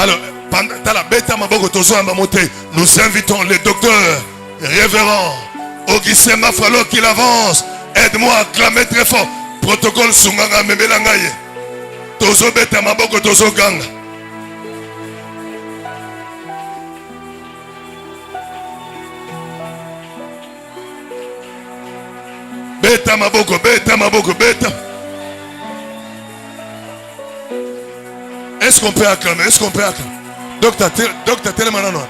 Alors, nous invitons le docteur révérend Augustin Mafalo qu'il avance. Aide-moi à clamer très fort. Protocole Sunganga Memelangaye. Tozo beta maboko tozo ganga. Beta maboko, beta maboko, beta. Est-ce qu'on peut acclamer? Est-ce qu'on peut acclamer? Docteur Telemanano.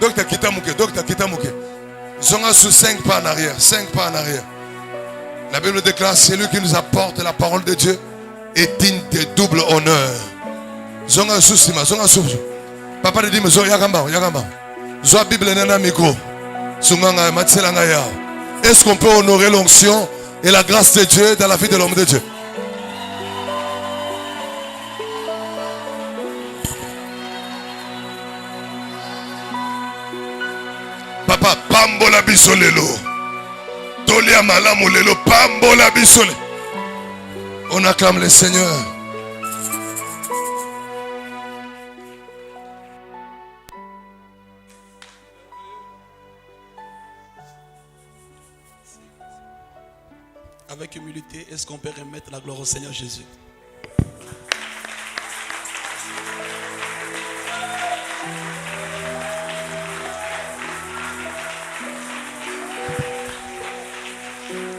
Docteur Kitamuke, docteur Kitamuke. Zonga sous 5 pas en arrière, 5 pas en arrière. La Bible déclare, c'est lui qui nous apporte la parole de Dieu est digne de double honneur. Zonga sous sima, zonga sous. Papa de dit, mais zonga yagamba, yagamba. Zoa Bible nana micro. Zonganga matselanga ya. Est-ce qu'on peut honorer l'onction et la grâce de Dieu dans la vie de l'homme de Dieu? Papa, pambola bisolelo. Tolia malamu lelo, pambola bisole. On acclame le Seigneur. Avec humilité, est-ce qu'on peut remettre la gloire au Seigneur Jésus?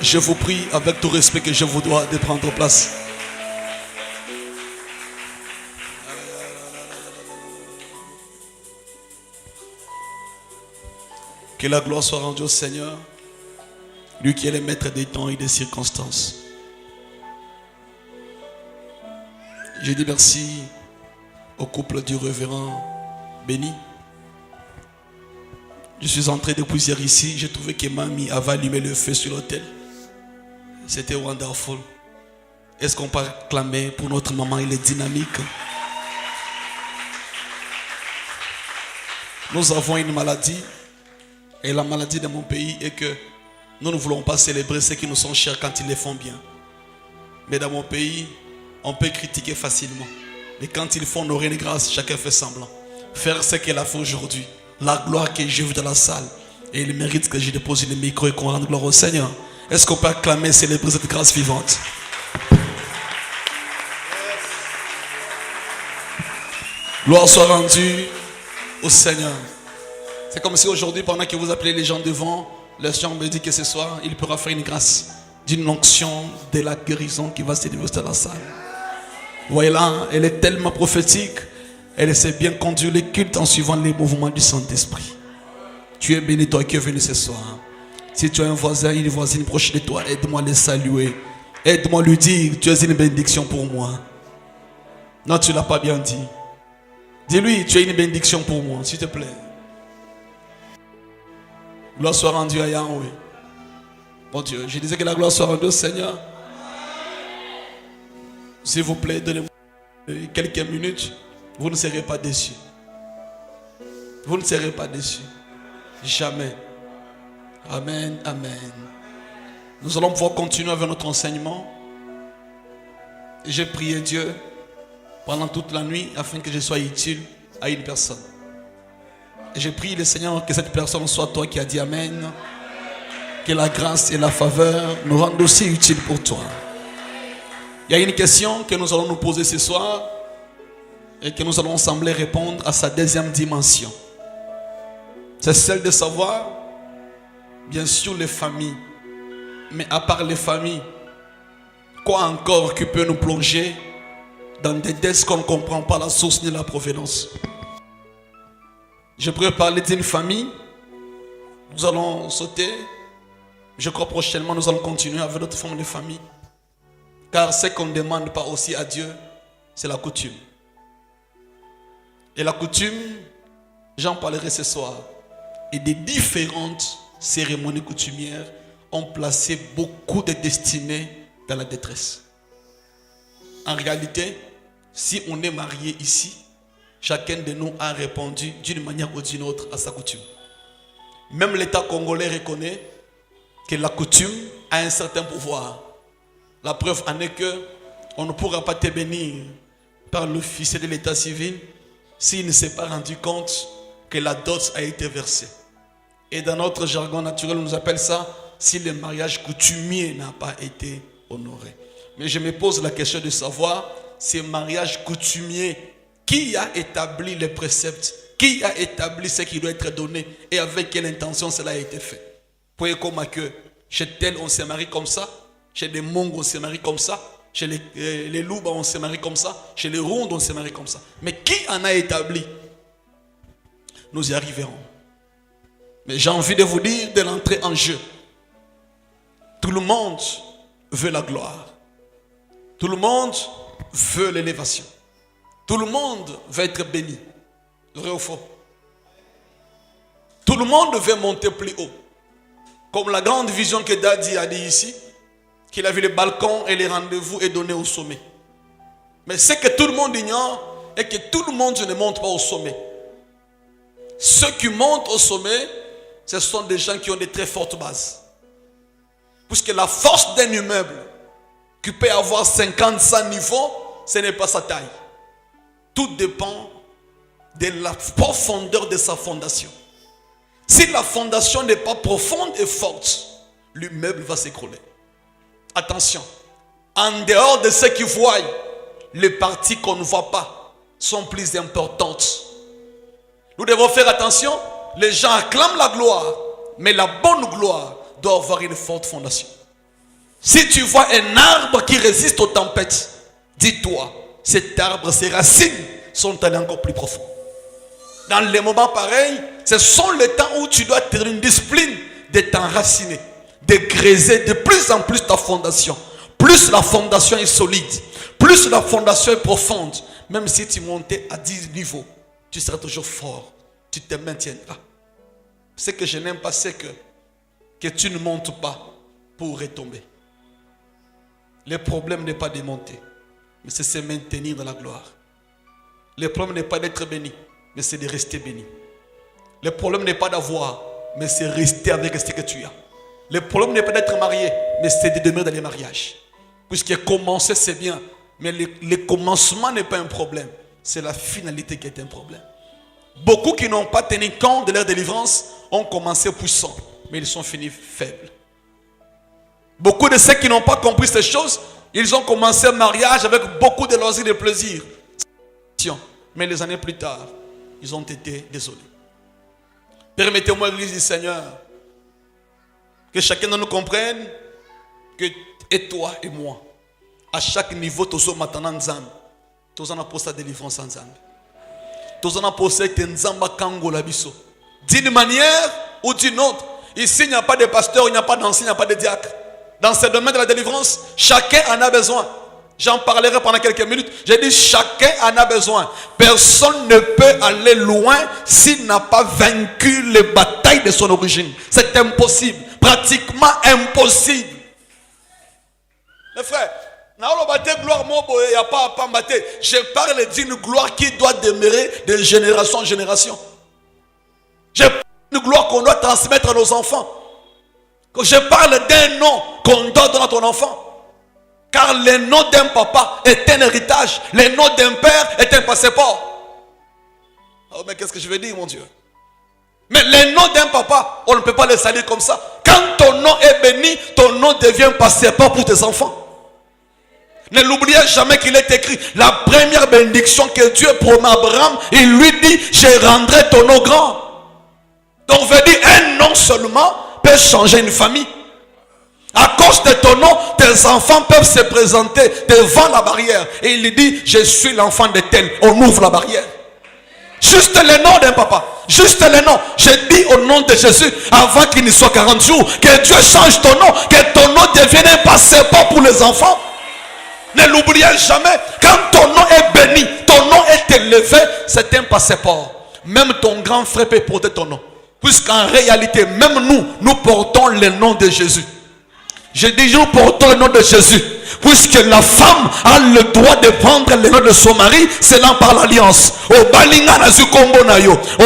Je vous prie, avec tout respect que je vous dois, de prendre place. Que la gloire soit rendue au Seigneur, lui qui est le maître des temps et des circonstances. Je dis merci au couple du révérend béni. Je suis entré depuis hier ici, j'ai trouvé que Mamie avait allumé le feu sur l'autel. C'était wonderful. Est-ce qu'on peut acclamer pour notre maman? Il est dynamique. Nous avons une maladie. Et la maladie de mon pays est que nous ne voulons pas célébrer ceux qui nous sont chers quand ils les font bien. Mais dans mon pays, on peut critiquer facilement. Mais quand ils font honorer les grâces, chacun fait semblant. Faire ce qu'elle a fait aujourd'hui. La gloire que j'ai vue dans la salle. Et il mérite que j'ai déposé le micro et qu'on rende gloire au Seigneur. Est-ce qu'on peut acclamer, célébrer cette grâce vivante? Gloire soit rendue au Seigneur. C'est comme si aujourd'hui, pendant que vous appelez les gens devant, le Seigneur me dit que ce soir, il pourra faire une grâce d'une onction de la guérison qui va se déverser dans la salle. Vous voyez là, elle est tellement prophétique. Elle sait bien conduire les cultes en suivant les mouvements du Saint-Esprit. Tu es béni, toi qui es venu ce soir. Si tu as un voisin, une voisine proche de toi, aide-moi à les saluer. Aide-moi à lui dire, tu es une bénédiction pour moi. Non, tu ne l'as pas bien dit. Dis-lui, tu es une bénédiction pour moi, s'il te plaît. Gloire soit rendue à Yahweh. Mon Dieu, je disais que la gloire soit rendue au Seigneur. S'il vous plaît, donnez-moi quelques minutes. Vous ne serez pas déçus. Vous ne serez pas déçus. Jamais. Amen, amen. Nous allons pouvoir continuer avec notre enseignement. J'ai prié Dieu pendant toute la nuit afin que je sois utile à une personne. Et j'ai prié le Seigneur que cette personne soit toi qui as dit amen. Que la grâce et la faveur nous rendent aussi utiles pour toi. Il y a une question que nous allons nous poser ce soir et que nous allons sembler répondre à sa deuxième dimension. C'est celle de savoir, bien sûr, les familles. Mais à part les familles, quoi encore qui peut nous plonger dans des dettes qu'on ne comprend pas la source ni la provenance? Je pourrais parler d'une famille. Nous allons sauter. Je crois prochainement nous allons continuer avec d'autres formes de famille. Car ce qu'on ne demande pas aussi à Dieu, c'est la coutume. Et la coutume, j'en parlerai ce soir. Et des différentes cérémonies coutumières ont placé beaucoup de destinées dans la détresse. En réalité, si on est marié ici, chacun de nous a répondu d'une manière ou d'une autre à sa coutume. Même l'État congolais reconnaît que la coutume a un certain pouvoir. La preuve en est que on ne pourra pas te bénir par l'officier de l'État civil s'il ne s'est pas rendu compte que la dot a été versée. Et dans notre jargon naturel, on nous appelle ça si le mariage coutumier n'a pas été honoré. Mais je me pose la question de savoir, ces mariages coutumiers, qui a établi les préceptes? Qui a établi ce qui doit être donné? Et avec quelle intention cela a été fait? Vous voyez comment que chez tel on se marie comme ça, chez les Mongs on se marie comme ça, chez les Louba on se marie comme ça, chez les Rondes on se marie comme ça. Mais qui en a établi? Nous y arriverons. Mais j'ai envie de vous dire de l'entrée en jeu. Tout le monde veut la gloire. Tout le monde veut l'élévation. Tout le monde veut être béni. Vrai ou faux? Tout le monde veut monter plus haut. Comme la grande vision que Daddy a dit ici, qu'il a vu les balcons et les rendez-vous et donné au sommet. Mais ce que tout le monde ignore est que tout le monde ne monte pas au sommet. Ceux qui montent au sommet, ce sont des gens qui ont des très fortes bases. Puisque la force d'un immeuble qui peut avoir 50, 100 niveaux, ce n'est pas sa taille. Tout dépend de la profondeur de sa fondation. Si la fondation n'est pas profonde et forte, l'immeuble va s'écrouler. Attention, en dehors de ce qu'ils voient, les parties qu'on ne voit pas sont plus importantes. Nous devons faire attention. Les gens acclament la gloire, mais la bonne gloire doit avoir une forte fondation. Si tu vois un arbre qui résiste aux tempêtes, dis-toi, cet arbre, ses racines sont allées encore plus profond. Dans les moments pareils, ce sont les temps où tu dois tenir une discipline de t'enraciner, de creuser de plus en plus ta fondation. Plus la fondation est solide, plus la fondation est profonde, même si tu montais à 10 niveaux, tu seras toujours fort, tu te maintiendras. Ce que je n'aime pas, c'est que tu ne montes pas pour retomber. Le problème n'est pas de monter, mais c'est se maintenir dans la gloire. Le problème n'est pas d'être béni, mais c'est de rester béni. Le problème n'est pas d'avoir, mais c'est rester avec ce que tu as. Le problème n'est pas d'être marié, mais c'est de demeurer dans les mariages. Puisque commencer c'est bien, mais le commencement n'est pas un problème. C'est la finalité qui est un problème. Beaucoup qui n'ont pas tenu compte de leur délivrance ont commencé puissants, mais ils sont finis faibles. Beaucoup de ceux qui n'ont pas compris ces choses, ils ont commencé un mariage avec beaucoup de loisirs et de plaisir. Mais les années plus tard, ils ont été désolés. Permettez-moi, l'Église du Seigneur, que chacun de nous comprenne que, et toi et moi, à chaque niveau, tous sommes maintenant Nzambe. Tous sommes pour sa délivrance en Nzambe. Tous sommes pour ça que Nzamba Kango la biso. D'une manière ou d'une autre. Ici, il n'y a pas de pasteur, il n'y a pas d'enseignant, il n'y a pas de diacre. Dans ce domaine de la délivrance, chacun en a besoin. J'en parlerai pendant quelques minutes. J'ai dit chacun en a besoin. Personne ne peut aller loin s'il n'a pas vaincu les batailles de son origine. C'est impossible. Pratiquement impossible. Mes frères, je parle d'une gloire qui doit demeurer de génération en génération. Je parle d'une gloire qu'on doit transmettre à nos enfants. Je parle d'un nom qu'on doit donner à ton enfant. Car le nom d'un papa est un héritage. Le nom d'un père est un passeport. Oh, mais qu'est-ce que je veux dire, mon Dieu? Mais le nom d'un papa, on ne peut pas le salir comme ça. Quand ton nom est béni, ton nom devient un passeport pour tes enfants. Ne l'oubliez jamais qu'il est écrit. La première bénédiction que Dieu promet à Abraham, il lui dit, je rendrai ton nom grand. Donc, on veut dire, un nom seulement peut changer une famille. À cause de ton nom, tes enfants peuvent se présenter devant la barrière. Et il lui dit, je suis l'enfant de tel. On ouvre la barrière. Juste le nom d'un papa. Juste le nom. Je dis au nom de Jésus, avant qu'il ne soit 40 jours, que Dieu change ton nom. Que ton nom devienne un passeport pour les enfants. Ne l'oubliez jamais. Quand ton nom est béni, ton nom est élevé, c'est un passeport. Même ton grand frère peut porter ton nom. Puisqu'en réalité, même nous portons le nom de Jésus. Je dis, nous portons le nom de Jésus. Puisque la femme a le droit de prendre le nom de son mari, c'est là par l'alliance. Au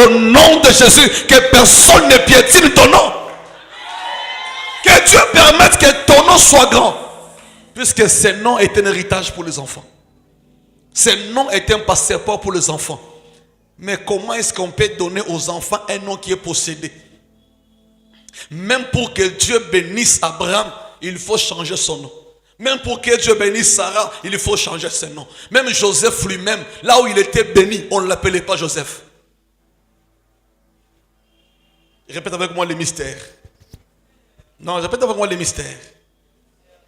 nom de Jésus, que personne ne piétine ton nom. Que Dieu permette que ton nom soit grand. Puisque ce nom est un héritage pour les enfants. Ce nom est un passeport pour les enfants. Mais comment est-ce qu'on peut donner aux enfants un nom qui est possédé? Même pour que Dieu bénisse Abraham, il faut changer son nom. Même pour que Dieu bénisse Sarah, il faut changer son nom. Même Joseph lui-même, là où il était béni, on ne l'appelait pas Joseph. Répète avec moi les mystères. Non, répète avec moi les mystères.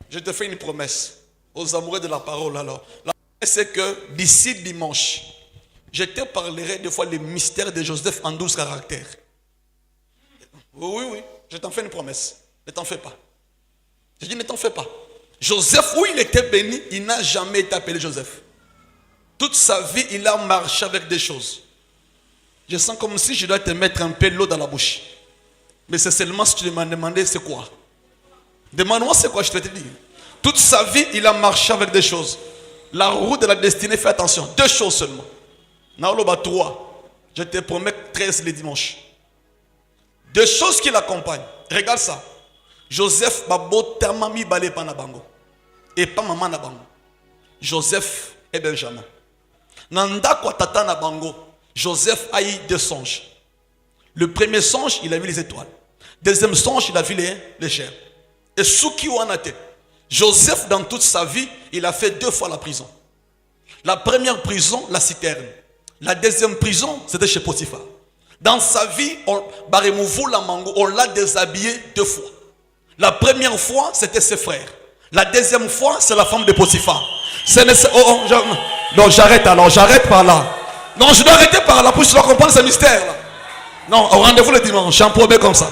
Je te fais une promesse aux amoureux de la parole alors. La promesse c'est que d'ici dimanche, je te parlerai des fois les mystères de Joseph en 12 caractères. Oui, je t'en fais une promesse. Ne t'en fais pas. Je dis ne t'en fais pas. Joseph, où il était béni, il n'a jamais été appelé Joseph. Toute sa vie, il a marché avec des choses. Je sens comme si je dois te mettre un peu l'eau dans la bouche. Mais c'est seulement si tu m'as demandé c'est quoi. Demande-moi c'est quoi, je vais te dire. Toute sa vie, il a marché avec des choses. La route de la destinée, fais attention. 2 choses seulement. Naoloba 3. Je te promets 13 les dimanches. 2 choses qui l'accompagnent. Regarde ça. Joseph babo tamami balé pa na bango. Et pas maman na bango. Joseph et Benjamin. Nanda kwa tata na bango. Joseph a eu 2 songes. Le premier songe, il a vu les étoiles. Deuxième songe, il a vu les chairs. Et Souki Wanate. Joseph, dans toute sa vie, il a fait 2 fois la prison. La première prison, la citerne. La deuxième prison, c'était chez Potiphar. Dans sa vie, on l'a déshabillé 2 fois. La première fois, c'était ses frères. La deuxième fois, c'est la femme de Potiphar. Non, j'arrête alors, j'arrête par là. Non, je dois arrêter par là pour que tu dois comprendre ce mystère là. Non, au rendez-vous le dimanche, j'en promets comme ça.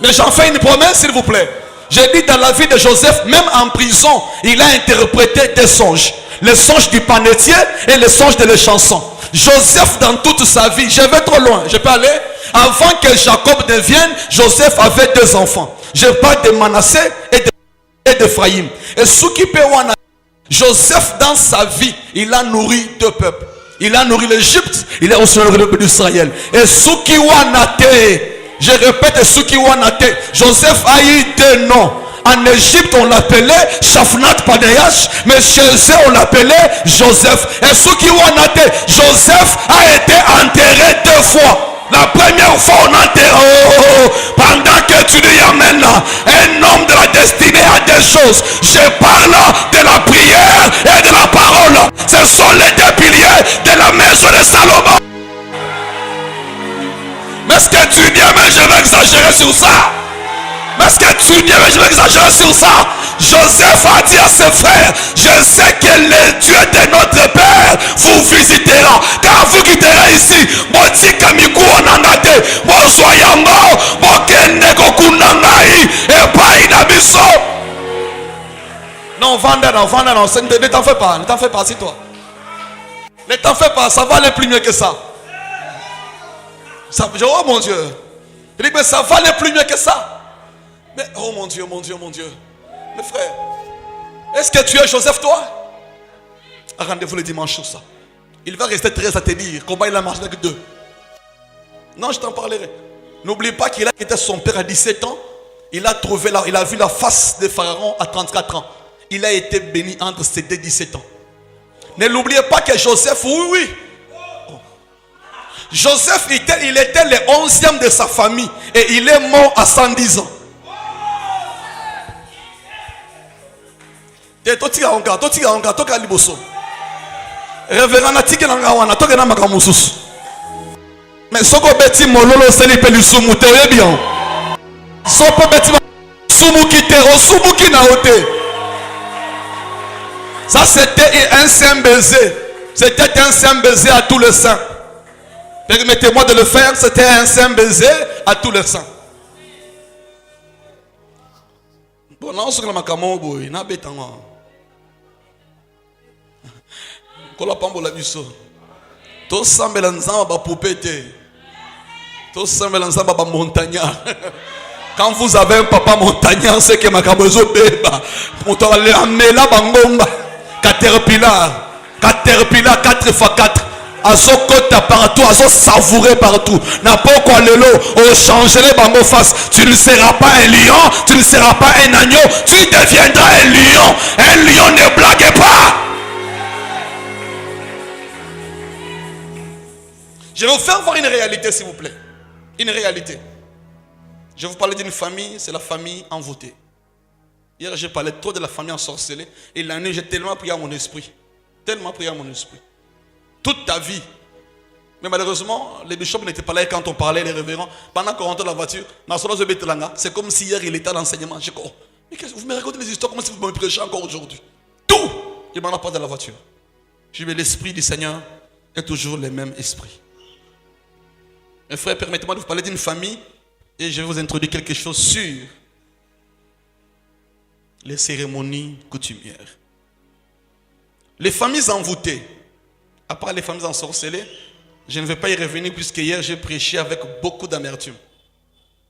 Mais j'en fais une promesse, s'il vous plaît. J'ai dit dans la vie de Joseph, même en prison, il a interprété des songes. Les songes du panetier et les songes de les chansons. Joseph, dans toute sa vie, je vais trop loin, je peux aller. Avant que Jacob devienne, Joseph avait 2 enfants. Je parle de Manassé et d'Ephraïm. Et ce qui peut voir, Joseph, dans sa vie, il a nourri 2 peuples. Il a nourri l'Égypte, il a aussi nourri le peuple d'Israël. Et Souki Wanate, je répète, Souki Wanate, Joseph a eu 2 noms. En Égypte, on l'appelait Shafnat Padeyash, mais chez eux, on l'appelait Joseph. Et Souki Wanate, Joseph a été enterré 2 fois. La première fois, on enterre, pendant que tu lui amènes un homme de la destinée à des choses. Je parle de la prière et de la parole. Ce sont les 2 piliers de la maison de Salomon. Mais ce que tu dis, mais je vais exagérer sur ça. Mais ce que tu dis, mais je vais exagérer sur ça. Joseph a dit à ses frères, je sais que le Dieu de notre Père vous visitera. Quand vous quitterez ici, non, Vanda, ne t'en fais pas, c'est toi. Ne t'en fais pas, ça va aller plus mieux que ça. Oh mon Dieu. Il dit, mais ça va aller plus mieux que ça. Mais oh mon Dieu. Mes frères, est-ce que tu es Joseph, toi? Rendez-vous le dimanche sur ça. Il va rester 13 à te dire comment il a marché avec 2. Non, je t'en parlerai. N'oublie pas qu'il a quitté son père à 17 ans. Il a vu la face de Pharaon à 34 ans. Il a été béni entre ses 2 17 ans. Ne l'oubliez pas que Joseph, oui. Joseph, il était le 11e de sa famille. Et il est mort à 110 ans. Mais ce qu'on bêtit mololo c'est les pelusumu te bien. Ce qu'on bêtit sumu qui te sumu qui na ote. Ça c'était un saint baiser. C'était un saint baiser à tous les saints. Permettez-moi de le faire. C'était un saint baiser à tous les saints. Bon, là on se calme comme boy. Na betanga. Kola pambola biso. To sambela nzamba ba poupete. To sambela nzamba ba montagnard. Quand vous avez un papa montagnard, c'est que makabozo beba. Moto amela bangomba. Caterpillar 4x4. Azokota partout, azo savourer partout. N'a pas quoi le lot. Au changer les bangos face. Tu ne seras pas un lion, tu ne seras pas un agneau, tu deviendras un lion. Un lion ne blague pas. Je vais vous faire voir une réalité, s'il vous plaît. Une réalité. Je vais vous parler d'une famille, c'est la famille envoûtée. Hier, j'ai parlé trop de la famille ensorcelée. Et la nuit, j'ai tellement prié à mon esprit. Tellement prié à mon esprit. Toute ta vie. Mais malheureusement, les bishops n'étaient pas là quand on parlait, les révérends. Pendant qu'on rentrait dans la voiture, c'est comme si hier il était à l'enseignement. J'ai dit, oh, mais vous me racontez les histoires, comment si vous me prêchez encore aujourd'hui? Tout, il m'en a pas dans la voiture. Je dis, l'esprit du Seigneur est toujours le même esprit. Mes frères, permettez-moi de vous parler d'une famille et je vais vous introduire quelque chose sur les cérémonies coutumières. Les familles envoûtées, à part les familles ensorcelées, je ne vais pas y revenir puisque hier j'ai prêché avec beaucoup d'amertume.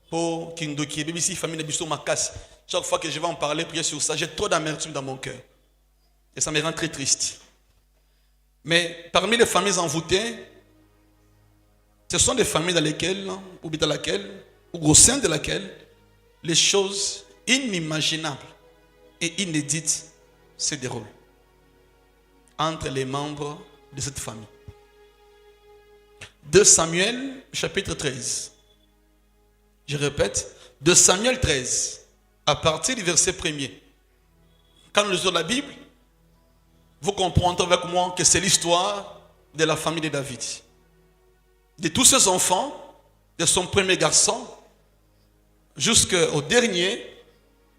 Pour Kindoki, même ici, famille Nebiso Makas. Chaque fois que je vais en parler, prier sur ça, j'ai trop d'amertume dans mon cœur. Et ça me rend très triste. Mais parmi les familles envoûtées, ce sont des familles dans lesquelles, ou au sein de laquelle, les choses inimaginables et inédites se déroulent entre les membres de cette famille. 2 Samuel, chapitre 13. Je répète, 2 Samuel 13, à partir du verset 1er. Quand nous lisons la Bible, vous comprendrez avec moi que c'est l'histoire de la famille de David. De tous ses enfants, de son premier garçon, jusqu'au dernier,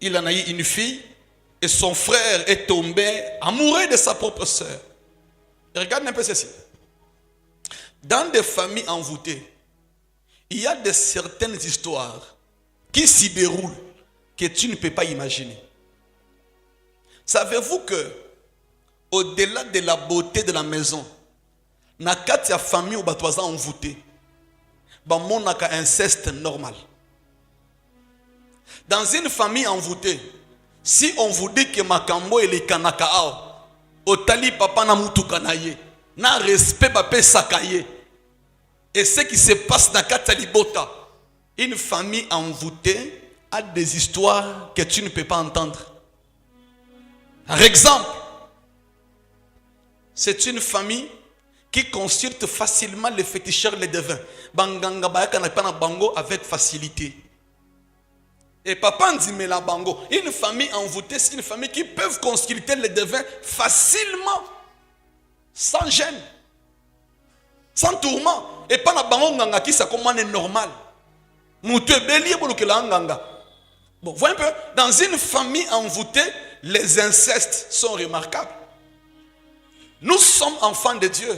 il en a eu une fille, et son frère est tombé amoureux de sa propre sœur. Regarde un peu ceci. Dans des familles envoûtées, il y a certaines histoires qui s'y déroulent que tu ne peux pas imaginer. Savez-vous que au-delà de la beauté de la maison, na kati ya famille ou batwaza envoûté, ba monaka inceste normal. Dans une famille envoûtée, si on vous dit que makambo ele kanaka ao, otali papa na mutuka na ye, na respect bape sakaye. Et ce qui se passe dans Katalibota, une famille envoûtée a des histoires que tu ne peux pas entendre. Par exemple, c'est une famille qui consulte facilement les féticheurs, les devins. Banganga bayaka na pana bango avec facilité. Et papa dit la bango. Une famille envoûtée, c'est une famille qui peut consulter les devins facilement, sans gêne, sans tourment. Et pas na bango nganga qui ça comment est normal. Moutou bélier pour que la nganga. Bon, voyez un peu, dans une famille envoûtée, les incestes sont remarquables. Nous sommes enfants de Dieu.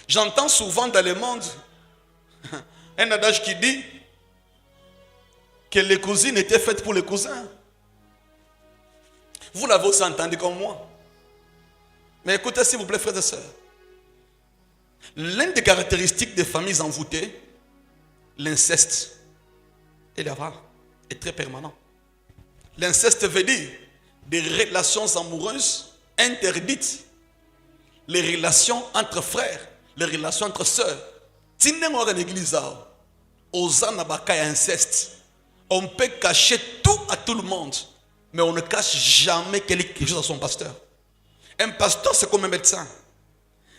J'entends souvent dans le monde un adage qui dit que les cousines étaient faites pour les cousins. Vous l'avez aussi entendu comme moi. Mais écoutez s'il vous plaît, frères et sœurs. L'une des caractéristiques des familles envoûtées, l'inceste, est rare, est très permanent. L'inceste veut dire des relations amoureuses interdites, les relations entre frères, les relations entre sœurs. Si nous sommes dans l'église, on peut cacher tout à tout le monde, mais on ne cache jamais quelque chose à son pasteur. Un pasteur, c'est comme un médecin.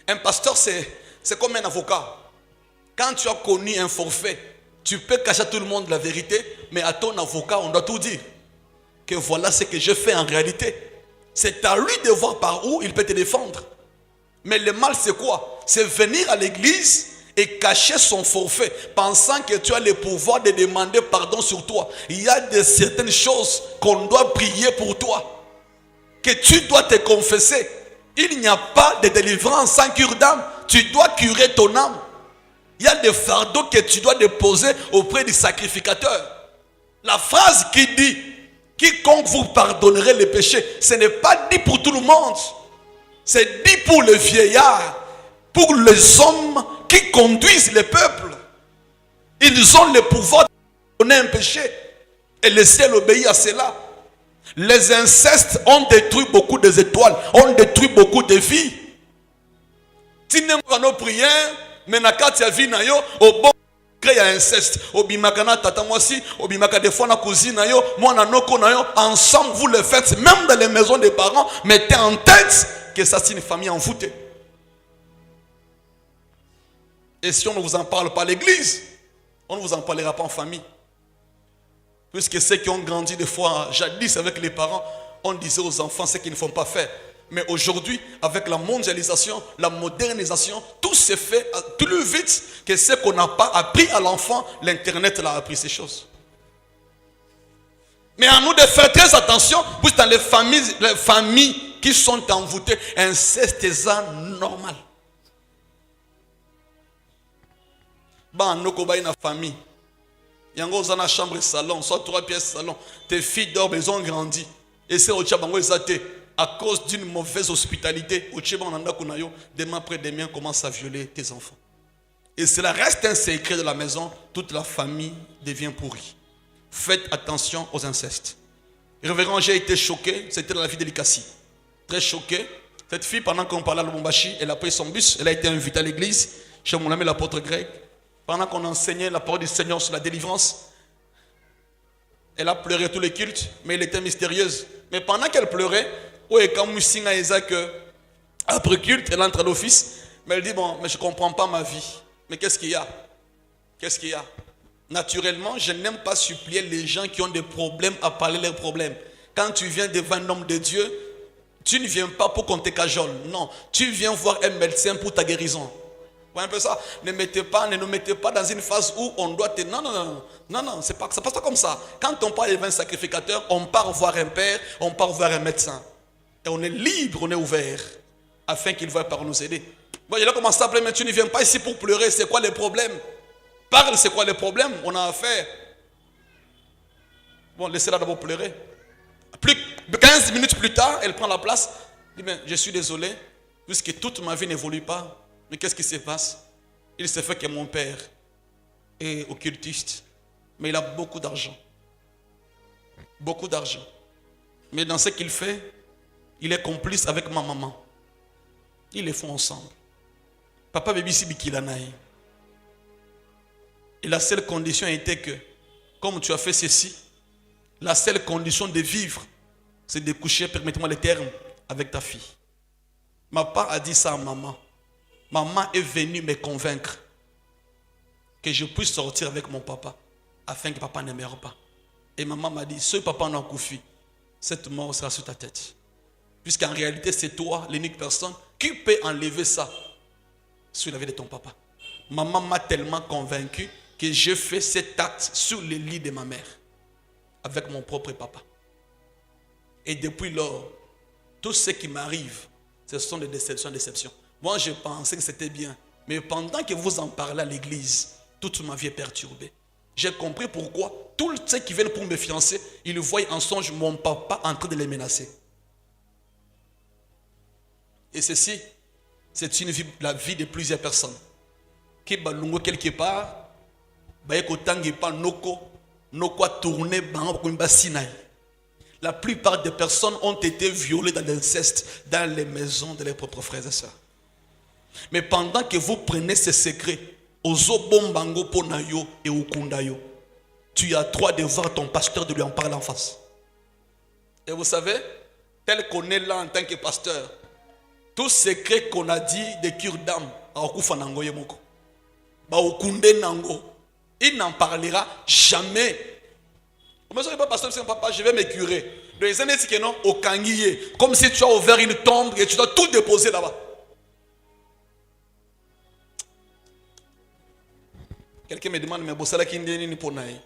Un pasteur, c'est comme un avocat. Quand tu as connu un forfait, tu peux cacher à tout le monde la vérité, mais à ton avocat, on doit tout dire. Que voilà ce que je fais en réalité. C'est à lui de voir par où il peut te défendre. Mais le mal, c'est quoi? C'est venir à l'église et cacher son forfait, pensant que tu as le pouvoir de demander pardon sur toi. Il y a certaines choses qu'on doit prier pour toi, que tu dois te confesser. Il n'y a pas de délivrance sans cure d'âme. Tu dois curer ton âme. Il y a des fardeaux que tu dois déposer auprès du sacrificateur. La phrase qui dit « Quiconque vous pardonnerait les péchés », ce n'est pas dit pour tout le monde. C'est dit pour les vieillards, pour les hommes qui conduisent le peuple. Ils ont le pouvoir de donner un péché. Et le ciel obéit à cela. Les incestes ont détruit beaucoup des étoiles, ont détruit beaucoup de vies. Si nous avons nos prières, mais na kati ya vie na yo, au bon créer inceste. Obimaka na tata mwasi, obimaka des fois na cousine na yo, moi na noko na yo, ensemble vous le faites, même dans les maisons des parents, mettez en tête que ça c'est une famille envoûtée. Et si on ne vous en parle pas à l'église, on ne vous en parlera pas en famille. Puisque ceux qui ont grandi des fois, jadis avec les parents, on disait aux enfants ce qu'ils ne font pas faire. Mais aujourd'hui, avec la mondialisation, la modernisation, tout se fait plus vite que ce qu'on n'a pas appris à l'enfant, l'Internet l'a appris ces choses. Mais à nous de faire très attention, puisque dans les familles qui sont envoûtées, inceste est normal. Bah, nous sommes une famille. Il y a une chambre et salon, soit 3 pièces salon. Tes filles dorment, elles ont grandi. Et c'est au Tchabango, à cause d'une mauvaise hospitalité, au Tchabango, demain après demain, commence à violer tes enfants. Et cela reste un secret de la maison, toute la famille devient pourrie. Faites attention aux incestes. Révérend, j'ai été choqué, c'était dans la vie de Likassi. Très choqué. Cette fille, pendant qu'on parlait à Lubumbashi, elle a pris son bus, elle a été invitée à l'église, chez mon ami l'apôtre Greg. Pendant qu'on enseignait la parole du Seigneur sur la délivrance, elle a pleuré tous les cultes, mais elle était mystérieuse. Mais pendant qu'elle pleurait, après culte, elle entre à l'office, mais elle dit, bon, mais je ne comprends pas ma vie. Mais qu'est-ce qu'il y a? Qu'est-ce qu'il y a? Naturellement, je n'aime pas supplier les gens qui ont des problèmes à parler leurs problèmes. Quand tu viens devant un homme de Dieu, tu ne viens pas pour qu'on te cajole. Non, tu viens voir un médecin pour ta guérison. Vous voyez un peu ça? Ne nous mettez pas dans une phase où on doit te... Non, c'est pas comme ça. Quand on parle devant un sacrificateur, on part voir un père, on part voir un médecin. Et on est libre, on est ouvert, afin qu'il veuille par nous aider. Bon, il a commencé à pleurer, mais tu ne viens pas ici pour pleurer, c'est quoi les problèmes? Parle, c'est quoi les problèmes? On a affaire. Bon, laissez-la d'abord pleurer. 15 minutes plus tard, elle prend la place. Elle dit, mais je suis désolé, puisque toute ma vie n'évolue pas. Mais qu'est-ce qui se passe? Il se fait que mon père est occultiste, mais il a beaucoup d'argent. Beaucoup d'argent. Mais dans ce qu'il fait, il est complice avec ma maman. Ils les font ensemble. Papa Bébissi Bikilanaï. Et la seule condition était que, comme tu as fait ceci, la seule condition de vivre, c'est de coucher, permettez-moi le terme, avec ta fille. Ma part a dit ça à maman. Maman est venue me convaincre que je puisse sortir avec mon papa afin que papa ne meure pas. Et maman m'a dit, ce papa n'a couffé, cette mort sera sur ta tête. Puisqu'en réalité, c'est toi, l'unique personne, qui peut enlever ça sur la vie de ton papa. Maman m'a tellement convaincu que je fais cet acte sur le lit de ma mère, avec mon propre papa. Et depuis lors, tout ce qui m'arrive, ce sont des déceptions. Moi, je pensais que c'était bien. Mais pendant que vous en parlez à l'église, toute ma vie est perturbée. J'ai compris pourquoi tous ceux qui viennent pour me fiancer, ils voient en songe mon papa en train de les menacer. Et ceci, c'est la vie de plusieurs personnes. Qui balungo quelque part, la plupart des personnes ont été violées dans l'inceste, dans les maisons de leurs propres frères et sœurs. Mais pendant que vous prenez ces secrets, tu as droit de voir ton pasteur, de lui en parler en face. Et vous savez, tel qu'on est là en tant que pasteur, tout secret qu'on a dit de cure d'âme, il n'en parlera jamais. Papa, je vais me curer. Les années qui non, au kangiye, comme si tu as ouvert une tombe et tu dois tout déposer là-bas. Quelqu'un me demande, mais Bossala Kindeni ni ponaï.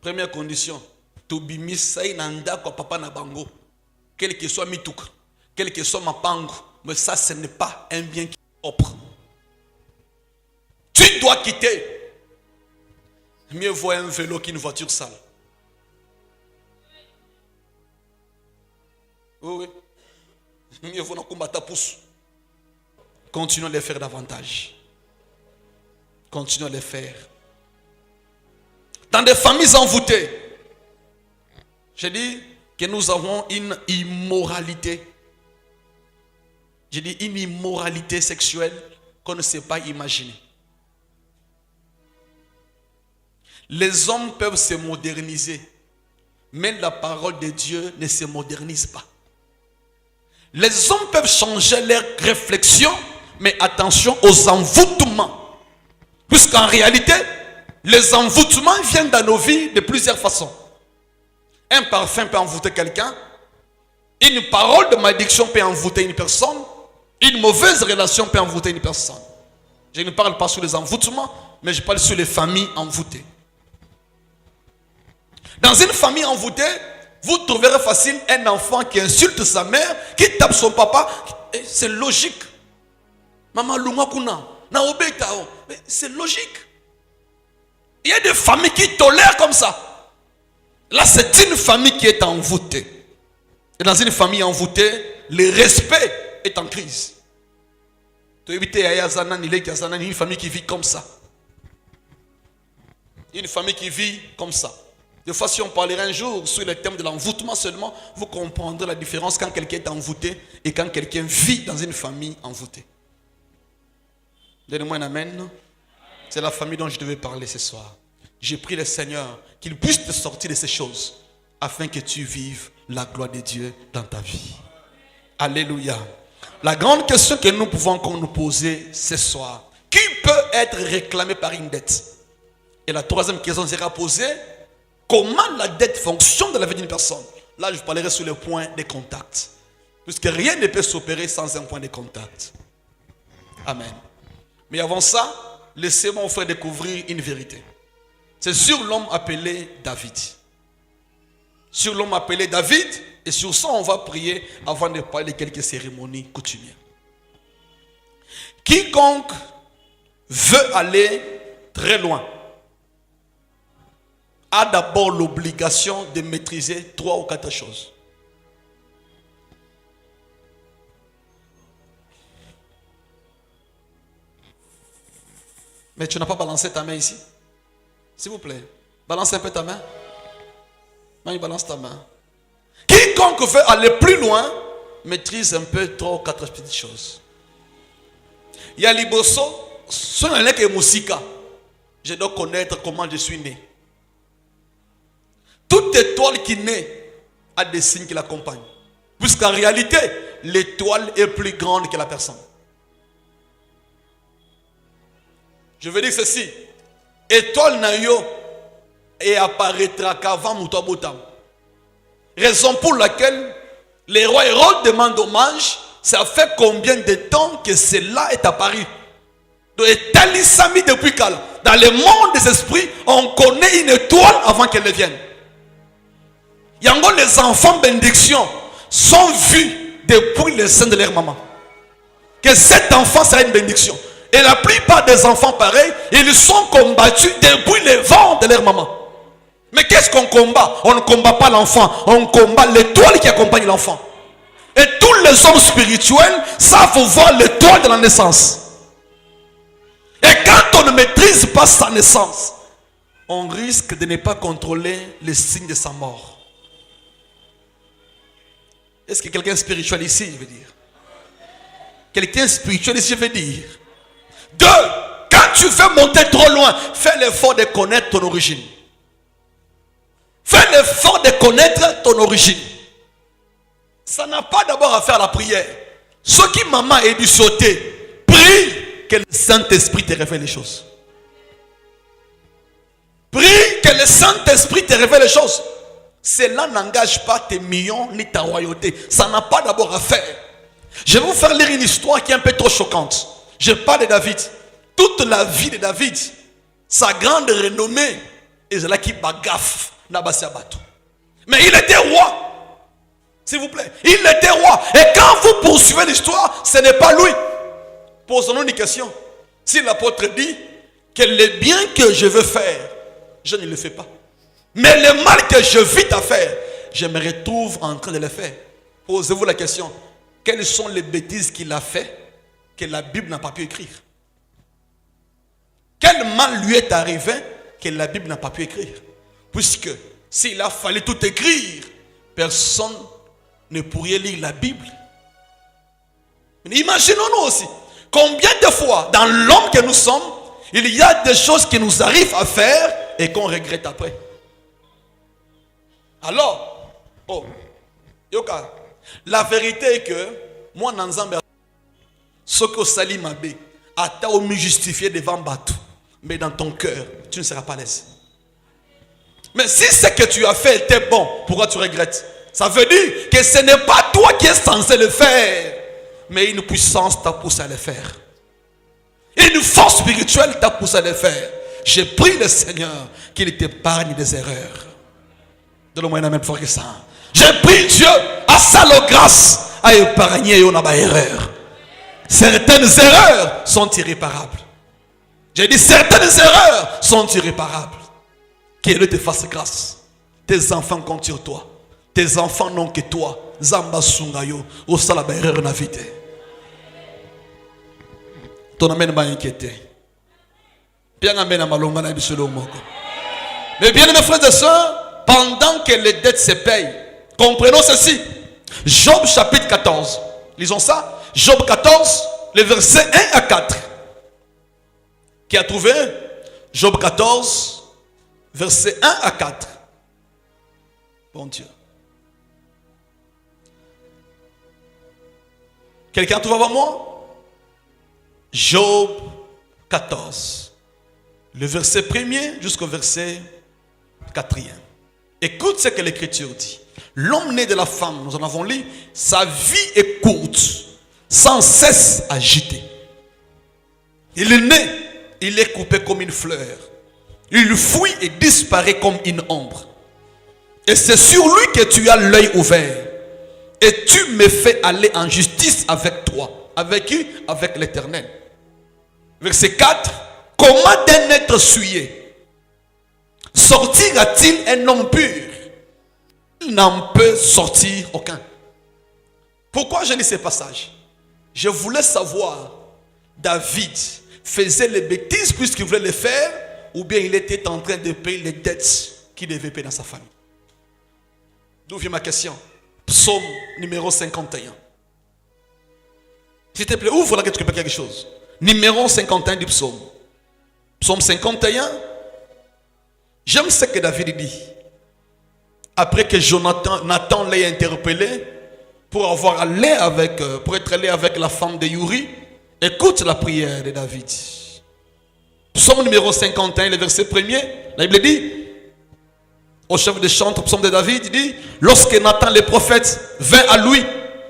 Première condition, Tobimi Saï Nanda kwa papa na bango. Quel que soit Mitouk, quel que soit ma pango, mais ça ce n'est pas un bien qui est propre. Tu dois quitter. Mieux vaut un vélo qu'une voiture sale. Oui. Mieux vaut un combat à pouce. Continuons à les faire davantage. Continuons à les faire. Dans des familles envoûtées, je dis que nous avons une immoralité. Je dis une immoralité sexuelle qu'on ne sait pas imaginer. Les hommes peuvent se moderniser, mais la parole de Dieu ne se modernise pas. Les hommes peuvent changer leurs réflexions, Mais attention aux envoûtements. Puisqu'en réalité, les envoûtements viennent dans nos vies de plusieurs façons. Un parfum peut envoûter quelqu'un. Une parole de malédiction peut envoûter une personne. Une mauvaise relation peut envoûter une personne. Je ne parle pas sur les envoûtements, mais je parle sur les familles envoûtées. Dans une famille envoûtée, vous trouverez facile un enfant qui insulte sa mère, qui tape son papa. C'est logique. Maman Lunga Kuna, Naobetao. C'est logique. Il y a des familles qui tolèrent comme ça. Là, c'est une famille qui est envoûtée. Et dans une famille envoûtée, le respect est en crise. Une famille qui vit comme ça. Une famille qui vit comme ça. Des fois, si on parlerait un jour sur le thème de l'envoûtement seulement, vous comprendrez la différence quand quelqu'un est envoûté et quand quelqu'un vit dans une famille envoûtée. Donnez-moi un amen. C'est la famille dont je devais parler ce soir. J'ai prié le Seigneur qu'il puisse te sortir de ces choses afin que tu vives la gloire de Dieu dans ta vie. Alléluia. La grande question que nous pouvons encore nous poser ce soir, qui peut être réclamé par une dette? Et la troisième question sera posée, comment la dette fonctionne dans la vie d'une personne? Là, je parlerai sur le point des contacts. Puisque rien ne peut s'opérer sans un point de contact. Amen. Mais avant ça, laissez-moi vous faire découvrir une vérité. C'est sur l'homme appelé David. Sur l'homme appelé David, et sur ça on va prier avant de parler de quelques cérémonies coutumières. Quiconque veut aller très loin a d'abord l'obligation de maîtriser 3 ou 4 choses. Mais tu n'as pas balancé ta main ici? S'il vous plaît, balance un peu ta main. Non, il balance ta main. Quiconque veut aller plus loin, maîtrise un peu 3 ou 4 petites choses. Il y a Liboso, son élève est Moussika. Je dois connaître comment je suis né. Toute étoile qui naît a des signes qui l'accompagnent. Puisqu'en réalité, l'étoile est plus grande que la personne. Je veux dire ceci. Étoile nayo et apparaîtra qu'avant Moutabotam. Raison pour laquelle les rois Hérode demandent hommage. Ça fait combien de temps que cela est apparu? Et Talisami depuis quand? Dans le monde des esprits, on connaît une étoile avant qu'elle ne vienne. Il y a encore les enfants bénédiction sont vus depuis le sein de leur maman. Que cet enfant sera une bénédiction. Et la plupart des enfants pareils, ils sont combattus depuis le ventre de leur maman. Mais qu'est-ce qu'on combat? On ne combat pas l'enfant, on combat l'étoile qui accompagne l'enfant. Et tous les hommes spirituels savent voir l'étoile de la naissance. Et quand on ne maîtrise pas sa naissance, on risque de ne pas contrôler les signes de sa mort. Est-ce que quelqu'un spirituel ici, je veux dire? Quelqu'un spirituel ici, je veux dire? 2, quand tu veux monter trop loin, fais l'effort de connaître ton origine. Fais l'effort de connaître ton origine. Ça n'a pas d'abord à faire la prière. Ce qui maman est dû sauter, prie que le Saint-Esprit te révèle les choses. Prie que le Saint-Esprit te révèle les choses. Cela n'engage pas tes millions ni ta royauté. Ça n'a pas d'abord à faire. Je vais vous faire lire une histoire qui est un peu trop choquante. Je parle de David. Toute la vie de David, sa grande renommée, est là qui bagaffe. Mais il était roi. S'il vous plaît. Il était roi. Et quand vous poursuivez l'histoire, ce n'est pas lui. Posons-nous une question. Si l'apôtre dit que le bien que je veux faire, je ne le fais pas. Mais le mal que je vis à faire, je me retrouve en train de le faire. Posez-vous la question. Quelles sont les bêtises qu'il a fait que la Bible n'a pas pu écrire? Quel mal lui est arrivé que la Bible n'a pas pu écrire? Puisque s'il a fallu tout écrire, personne ne pourrait lire la Bible. Imaginons-nous aussi, combien de fois dans l'homme que nous sommes, il y a des choses qui nous arrivent à faire et qu'on regrette après. Alors, la vérité est que moi, Nanzambe, Ce que Sali Mabé a omis justifié devant Batou. Mais dans ton cœur, tu ne seras pas laissé. Mais si ce que tu as fait était bon, pourquoi tu regrettes? Ça veut dire que ce n'est pas toi qui es censé le faire, mais une puissance t'a poussé à le faire. Une force spirituelle t'a poussé à le faire. J'ai prié le Seigneur qu'il t'épargne des erreurs. Donne-moi un amen fort que ça. J'ai prié Dieu à sa grâce à épargner une erreur. Certaines erreurs sont irréparables. J'ai dit certaines erreurs sont irréparables. Qu'il te fasse grâce. Tes enfants comptent sur toi. Tes enfants n'ont que toi. Zamba Sungayo. Au salaba erreur na vite. Ton amen m'a inquiété. Bien amen à malonga na bisolo moko. Mais bien mes frères et sœurs, pendant que les dettes se payent, comprenons ceci. Job chapitre 14. Lisons ça. Job 14, les versets 1 à 4. Qui a trouvé? Job 14, versets 1 à 4. Bon Dieu. Quelqu'un trouve avant moi? Job 14. Le verset 1er jusqu'au verset 4e. Écoute ce que l'Écriture dit. L'homme né de la femme, nous en avons lu, sa vie est courte, sans cesse agitée. Il est né, il est coupé comme une fleur. Il fuit et disparaît comme une ombre. Et c'est sur lui que tu as l'œil ouvert. Et tu me fais aller en justice avec toi. Avec qui? Avec l'Éternel. Verset 4. Comment d'un être souillé sortira-t-il un homme pur? Il n'en peut sortir aucun. Pourquoi je lis ces passages? Je voulais savoir, David faisait les bêtises puisqu'il voulait les faire, ou bien il était en train de payer les dettes qu'il devait payer dans sa famille. D'où vient ma question? Psaume numéro 51. S'il te plaît, ouvre là que tu peux quelque chose. Numéro 51 du psaume. Psaume 51. J'aime ce que David dit. Après que Nathan l'ait interpellé pour être allé avec la femme de Uri, écoute la prière de David. Psaume numéro 51, le verset 1er, la Bible dit, au chef de chantre, psaume de David, il dit, lorsque Nathan le prophète vint à lui,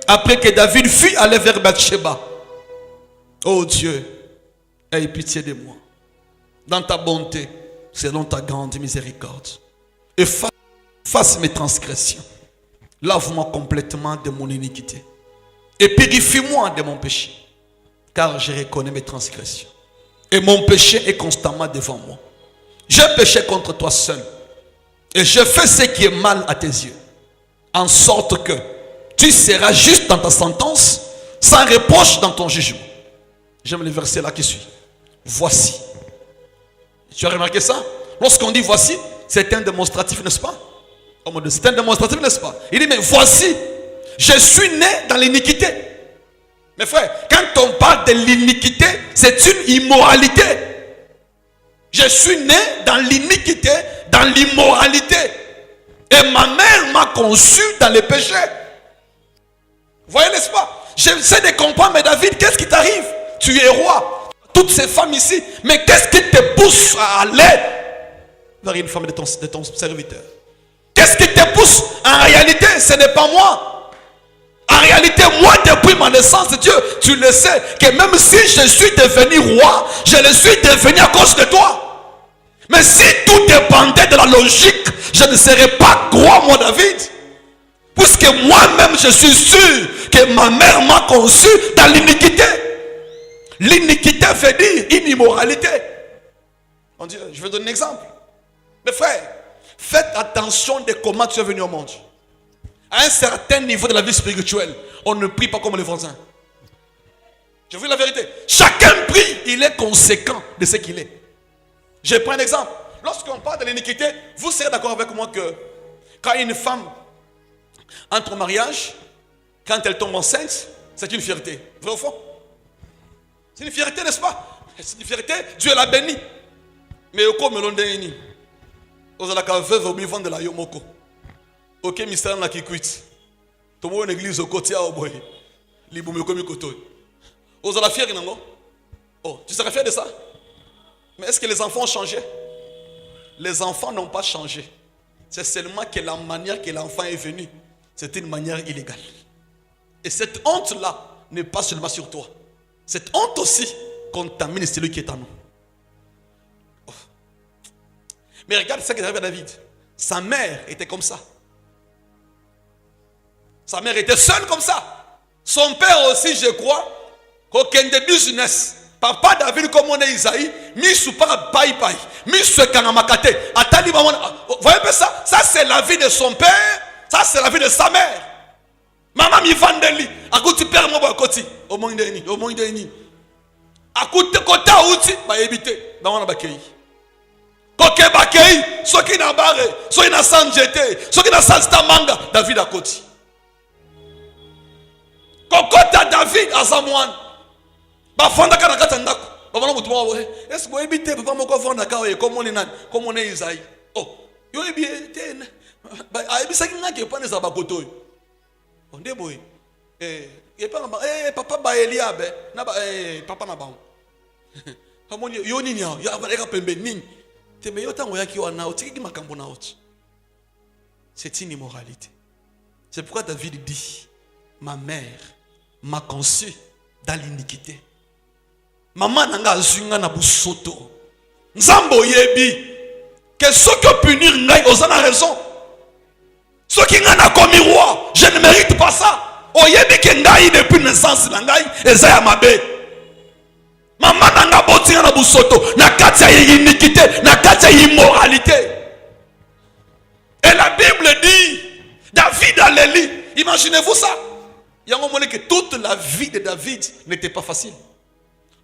après que David fut allé vers Bathsheba, oh Dieu, aie pitié de moi, dans ta bonté, selon ta grande miséricorde, et fasse mes transgressions, lave-moi complètement de mon iniquité, et purifie-moi de mon péché, car je reconnais mes transgressions, et mon péché est constamment devant moi. J'ai péché contre toi seul, et je fais ce qui est mal à tes yeux, en sorte que tu seras juste dans ta sentence, sans reproche dans ton jugement. J'aime le verset là qui suit. Voici. Tu as remarqué ça? Lorsqu'on dit voici, c'est un démonstratif, n'est-ce pas? C'est un démonstratif, n'est-ce pas? Il dit, mais voici, je suis né dans l'iniquité. Mes frères, quand on parle de l'iniquité, c'est une immoralité. Je suis né dans l'iniquité, dans l'immoralité. Et ma mère m'a conçu dans le péché. Vous voyez, n'est-ce pas? J'essaie de comprendre, mais David, qu'est-ce qui t'arrive? Tu es roi. Toutes ces femmes ici. Mais qu'est-ce qui te pousse à aller vers une femme de ton serviteur? Qu'est-ce qui te pousse? En réalité, ce n'est pas moi. En réalité, moi, depuis ma naissance, Dieu, tu le sais, que même si je suis devenu roi, je le suis devenu à cause de toi. Mais si tout dépendait de la logique, je ne serais pas roi, moi, David. Puisque moi-même, je suis sûr que ma mère m'a conçu dans l'iniquité. L'iniquité veut dire une immoralité. On dit, je vais donner un exemple. Mes frères, faites attention de comment tu es venu au monde. À un certain niveau de la vie spirituelle, on ne prie pas comme les voisins. Je vous dis la vérité. Chacun prie, il est conséquent de ce qu'il est. Je prends un exemple. Lorsqu'on parle de l'iniquité, vous serez d'accord avec moi que quand une femme entre au mariage, quand elle tombe enceinte, c'est une fierté. Vrai ou faux? C'est une fierté, n'est-ce pas? C'est une fierté, Dieu l'a béni. Mais au coup, melon déni. Aux alaka veuve au bivant de la yomoko. Ok, mystère n'a qui quitte. Tout le monde église au côté à Oboy. Liboumé comme côté. Aux la fière, non? Oh, tu serais fier de ça? Mais est-ce que les enfants ont changé? Les enfants n'ont pas changé. C'est seulement que la manière que l'enfant est venu, c'est une manière illégale. Et cette honte-là n'est pas seulement sur toi. Cette honte aussi contamine celui qui est en nous. Oh. Mais regarde ce qui est arrivé à David. Sa mère était comme ça. Sa mère était seule comme ça. Son père aussi, je crois, qu'aucun de business. Papa David, comme on est Isaïe, mis pas paille paille, mis kanamakate. Atali maman. Vous voyez pas ça? Ça c'est la vie de son père. Ça c'est la vie de sa mère. Maman mi vandeli. Akuti père mo ba koti. Au moins deni. Akuti kota outi ba ebité. Ba wana ba kei. Koke ba kei. Soki na bare, soki na sanjete, soki na sansta manga. David akoti. Kokota David azamwan. Bafanda kana kata ndako. Bavana mutu mwa we. Est-ce que ebité papa moko fanda ka we comme on est nani? Comme on est Isaïe. Oh, yo ebité. Ba ebisa kinga ke pane za bakoto. Onde boy. Papa ba Eliabe na ba papa na ba. Hamoni yo nini ya? Ya ba pembe nini? Teme yo tango yaki wana otiki makambo na oti. C'est une immoralité. C'est pourquoi David dit, ma mère m'a conçu dans l'iniquité. Maman nanga azunga na busoto. Nzambo yebi que ceux qui punir ngai ozana raison. Ceux qui ngana comme roi, je ne mérite pas ça. Oyebi ke ngai depuis naissance na ngai ezaya mabe. Maman nanga botinga na busoto, na kati ya iniquité, na kati ya immoralité. Et la Bible dit David a l'élit. Imaginez-vous ça. Il y a un moment que toute la vie de David n'était pas facile.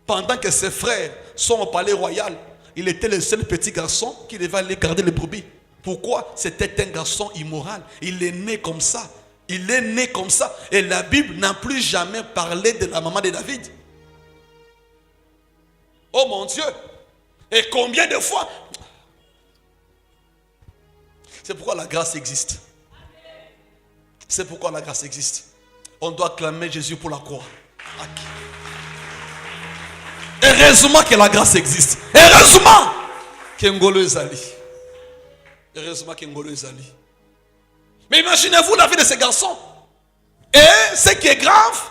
Pendant que ses frères sont au palais royal, il était le seul petit garçon qui devait aller garder les brebis. Pourquoi? C'était un garçon immoral. Il est né comme ça. Il est né comme ça. Et la Bible n'a plus jamais parlé de la maman de David. Oh mon Dieu! Et combien de fois? C'est pourquoi la grâce existe. C'est pourquoi la grâce existe. On doit acclamer Jésus pour la croix. Heureusement que la grâce existe. Heureusement que Ngolo Ezali. Heureusement que Ngolo Ezali. Mais imaginez-vous la vie de ces garçons. Et ce qui est grave,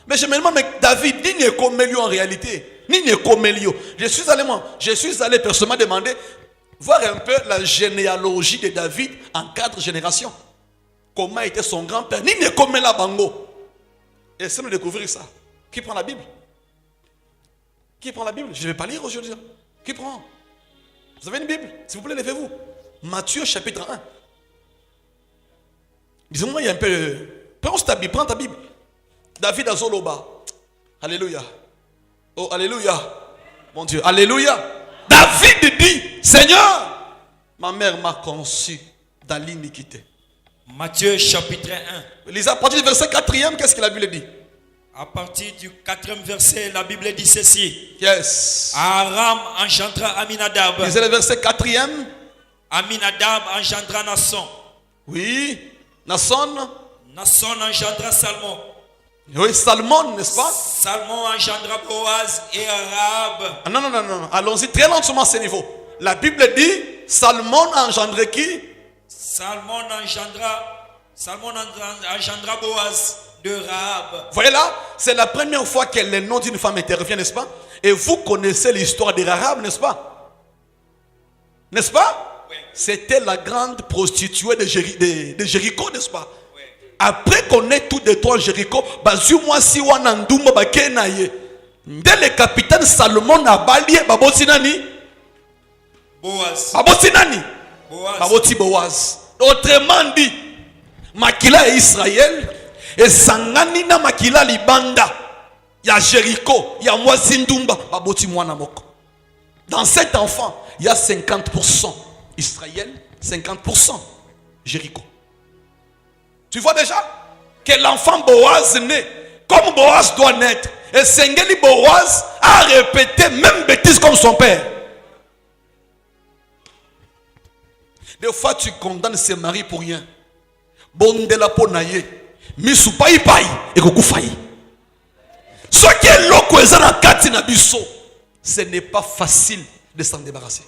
mais je me demande, mais David, ni n'est comme lui en réalité. Ni n'est comme lui. Je suis allé personnellement demander, voir un peu la généalogie de David en 4 générations. Comment était son grand-père. Ni n'est comme la bango. Et c'est de découvrir ça. Qui prend la Bible? Qui prend la Bible? Je ne vais pas lire aujourd'hui. Qui prend? Vous avez une Bible? S'il vous plaît, levez-vous. Matthieu chapitre 1. Disons-moi, il y a un peu... Prends ta Bible. David a Zoloba. Alléluia. Oh, alléluia. Mon Dieu, alléluia. David dit, Seigneur, ma mère m'a conçu dans l'iniquité. Matthieu chapitre 1. Lisez à partir du verset 4e, qu'est-ce que la Bible dit? À partir du 4e verset, la Bible dit ceci. Yes. Aram engendra Aminadab. Lisez le verset 4e. Aminadab engendra Nasson. Oui. Nasson. Nasson engendra Salmon. Oui, Salmon, n'est-ce pas? Salmon engendra Boaz et Rahab. Non. Allons-y très lentement à ce niveau. La Bible dit, Salmon a engendré qui? Salmon engendra Boaz de Rahab. Voyez là, c'est la première fois que le nom d'une femme intervient, n'est-ce pas? Et vous connaissez l'histoire de Rahab, n'est-ce pas? N'est-ce pas? Oui. C'était la grande prostituée de Jéricho, n'est-ce pas? Oui. Après qu'on ait tout détruit Jéricho, dès le capitaine Salomon a balayé Boaz. Boaz. Autrement dit, Makila et Israël et Sangani na Makila libanda ya Jéricho, ya Mwazindumba, baboti mwana moko. Dans cet enfant, il y a 50% Israël, 50% Jéricho. Tu vois déjà que l'enfant Boaz naît comme Boaz doit naître. Et Sengeli Boaz a répété même bêtise comme son père. Des fois, tu condamnes ses maris pour rien. Bondela po naye. Misu pai pai. Et koku fayi. Ce qui est loco et na kati na biso, ce n'est pas facile de s'en débarrasser.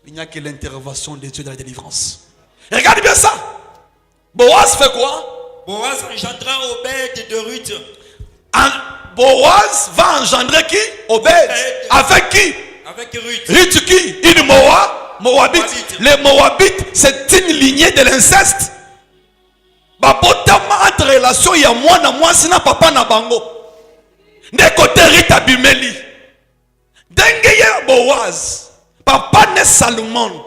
Il n'y a que l'intervention de Dieu dans la délivrance. Et regardez bien ça. Boaz fait quoi? Boaz engendra Obed de Ruth. Boaz va engendrer qui? Obed. Avec qui? Avec Ruth. Ruth qui? Une Moabite. Les Moabites, c'est une lignée de l'inceste. Babotama entre relation, il y a moi, sina papa na bango. De côté Ruth abimeli. Dengeye Boaz. Papa ne Salomon.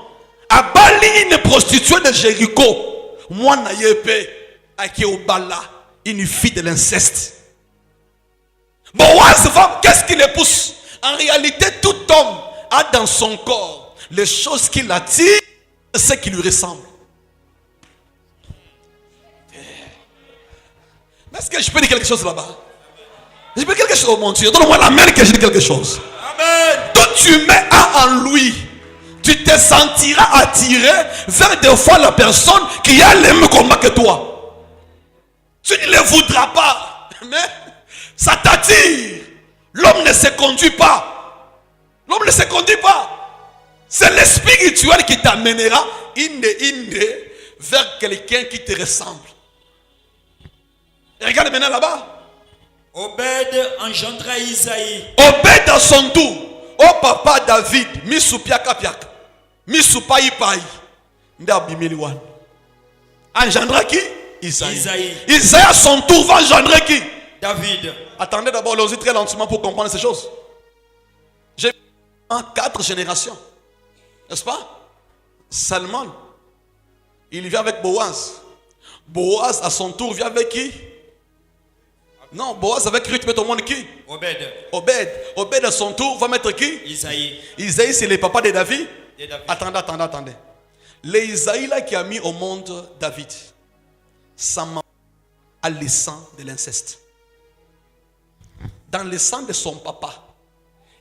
Abali une prostituée de Jéricho. Moi na yepe. Ake obala. Une fille de l'inceste. Boaz va, qu'est-ce qui le pousse? En réalité, tout homme a dans son corps les choses qui l'attirent, ce qui lui ressemble. Mais est-ce que je peux dire quelque chose là-bas? Je peux dire quelque chose, mon Dieu. Donne-moi la main que je dis quelque chose. Amen. Tout humain a en lui. Tu te sentiras attiré vers des fois la personne qui a le même combat que toi. Tu ne le voudras pas. Mais ça t'attire. L'homme ne se conduit pas. L'homme ne se conduit pas. C'est le spirituel qui t'amènera vers quelqu'un qui te ressemble. Et regarde maintenant là-bas. Obed engendra Isaïe. Obed à son tour. Oh papa David. Misupia kapiak. Misupa ipai. Ndabimiliwan. Engendra qui? Isaïe. Isaïe à son tour va engendrer qui? David. Attendez d'abord, allons-y très lentement pour comprendre ces choses. J'ai en 4 générations. N'est-ce pas? Salmon, il vient avec Boaz. Boaz à son tour vient avec qui? Non, Boaz avec Ruth, met au monde qui? Obed à son tour va mettre qui? Isaïe. Isaïe c'est le papa de David. Attendez. Les Isaïe là qui a mis au monde David, sa maman a le sang de l'inceste. Dans le sang de son papa,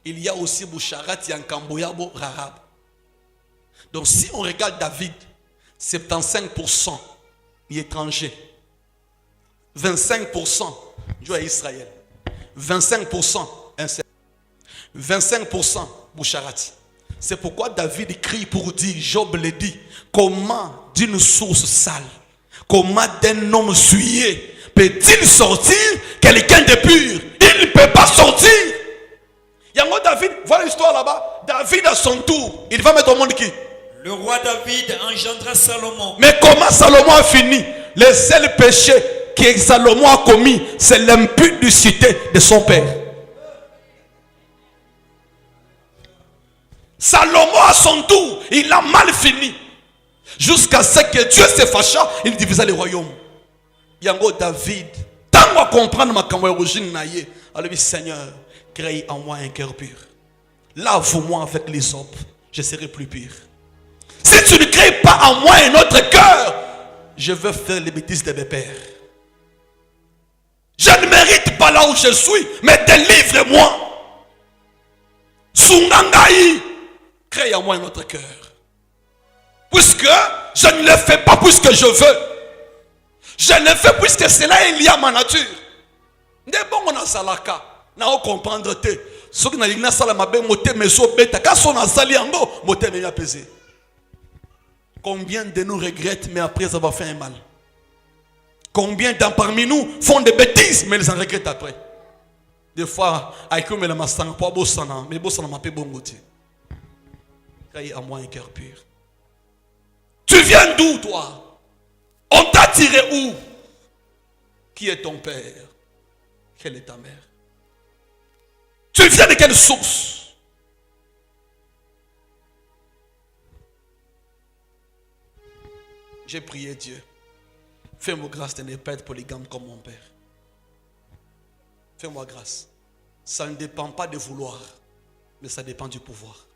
il y a aussi Boucharat, Yankamboyabo, Rahab. Donc si on regarde David, 75% étranger, 25% Dieu à Israël, 25% inceste, 25% Boucharat. C'est pourquoi David crie pour dire, Job le dit, comment d'une source sale, comment d'un homme souillé peut-il sortir quelqu'un de pur? Il ne peut pas sortir. Yango David, voilà l'histoire là-bas. David à son tour, il va mettre au monde qui? Le roi David engendra Salomon. Mais comment Salomon a fini? Le seul péché que Salomon a commis, c'est l'impudicité de son père. Salomon à son tour, il a mal fini. Jusqu'à ce que Dieu se fâcha, il divisa le royaume. Yango David, tant qu'on comprendre ma origine naïe, alors Seigneur, crée en moi un cœur pur. Lave-moi avec les hommes, je serai plus pur. Si tu ne crées pas en moi un autre cœur, je veux faire les bêtises de mes pères. Je ne mérite pas là où je suis, mais délivre-moi. Sungangaï, crée en moi un autre cœur. Puisque je ne le fais pas puisque je veux. Je le fais puisque cela est lié à ma nature. Ne bon on a salaka, na o comprendre te. Ce qui n'a pas sala mabe moté meso beta. Quand on a sali ango, moté me apaisé. Combien de nous regrettent mais après avoir fait un mal? Combien d'en parmi nous font des bêtises mais ils en regrettent après? Des fois, avec me la masang pas bossana, mais bossana m'a pas bon goûter. Créer à moi un cœur pur. Tu viens d'où toi? On t'a tiré où? Qui est ton père? Quelle est ta mère? Tu viens de quelle source? J'ai prié Dieu. Fais-moi grâce de ne pas être polygame comme mon père. Fais-moi grâce. Ça ne dépend pas de vouloir, mais ça dépend du pouvoir.